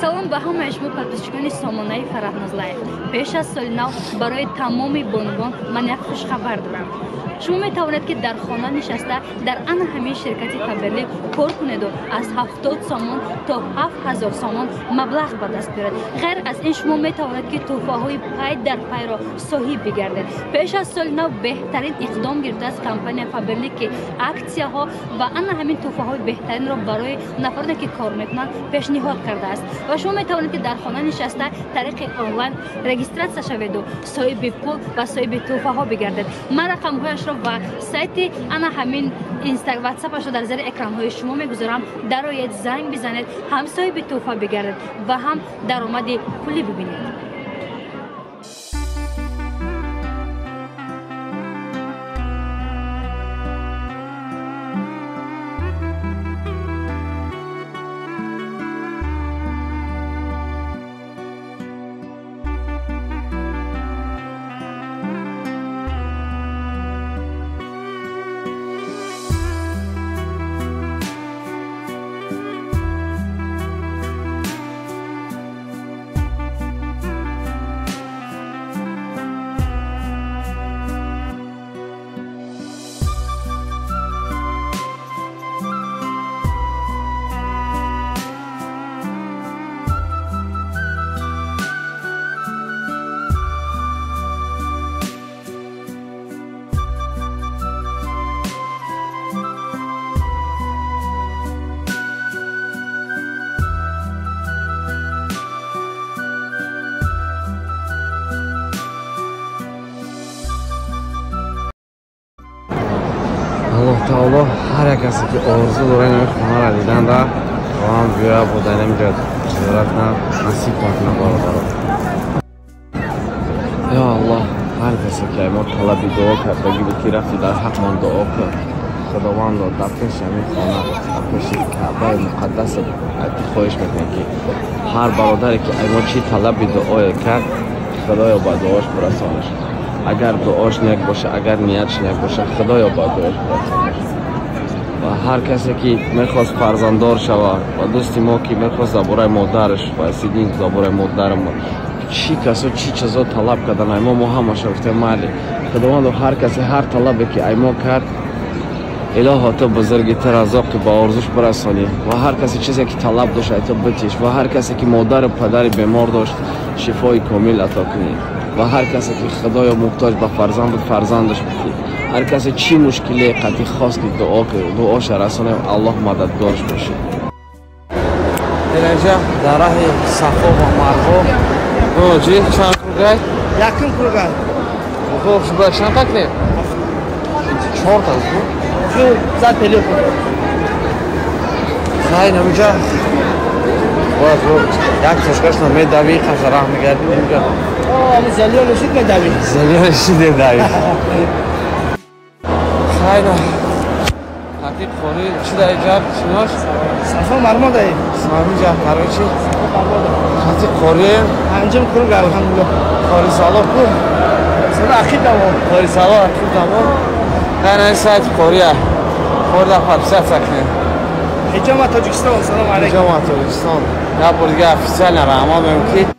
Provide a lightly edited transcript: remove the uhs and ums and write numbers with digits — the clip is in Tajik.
салом ба ҳамаи шумо подписчикони сомонаи Фараҳназ Лайв. Пеш аз соли нав барои тамоми бонувон ман як хушхабар дорам. шумо метавонед ки дар хона нишаста дар ана ҳамин ширкати Фаберлик кор кунеду аз 70 сомон то 7000 сомон маблағ ба даст биёред. ғайр аз ин шумо метавонед ки тӯҳфаҳои пай дар пайро соҳиб бигардед. пеш аз соли нав беҳтарин иқдом гирифтааст компания Фаберлик ки аксияҳо ва ана ҳамин тӯҳфаҳои беҳтаринро барои нафароне ки кор мекунанд пешниҳод кардааст ва шумо метавонед ки дар хона нишаста тариқи онлайн регистратсия шаведу соҳиби пул ва соҳиби тӯҳфаҳо бигардед. ман рақамҳояшро ва сайти ана ҳамин ватсапашро дар зери экранҳои шумо мегузорам. дароед занг бизанед, ҳам соҳиби тӯҳфа бигардед ва ҳам даромади пулӣ бибинед. Alloh taolo har kasi ki orzu do'rayn xona ra didan da ham biya budanam jad ziyoratna nasib qilsin barodaro. Ya Allah, har kasi ki ma talabi duo kardagi bu ki rafti dar haq man duo kard. خداوند در پیش همین خانه در پیش کعبه مقدس ati خواهش میکنم که هر برادری که اینا چی طلب دعای کرد خدایا با دعاش برسانش. اگر دعاش نیک باشه، اگر نیتش نیک باشه، خدایا با دعاش برسانش. و هر کسی که میخواست فرزنددار شود و دوستی ما که میخواست زبورای مادرش و اسیدین زبورای مادرم چی کسو چی چیزا طلب کردن ایما ما هم شفتیم مالی خداوند هر کسی هر طلبی که ایما کرد الها تو بزرگی تر از که با آرزوش برسانی و هر کسی چیزی که طلب داشت تو بتیش و هر کسی که مادر و پدر بیمار داشت شفای کامل عطا کنی و هر کسی که خدایا محتاج به فرزند بود فرزندش بدی. هر کسی چی مشکلی قطعی خواست که دعاش رسانه الله مددگارش باشه. اینجا در راه صفا و مروا چی چند کروگای؟ یکم کروگای. خوب شما چند تا کنید؟ 4 تا بود. شو زد تلفن. خیلی نمیجا. باز یک تشکرش نمید دوی خشر راه میگردیم اینجا. اما زلیان نشید که دوی. زلیان نشید دوی. خیلی. خطیب خوری چی داری جاب چیناش؟ صفا مرما داری. سامی جاب کارو چی؟ خطیب خوری. انجام کرو گر الحمدلله. خوری سالا کو. سالا اخیر دامون. خوری سالا اخیر دامون. خیلی سایت خوریه. خورده خبسیت سکنه. حجام تاجیکستان سلام علیکم. حجام تاجیکستان. یا بودگه افیسیال نره اما ممکن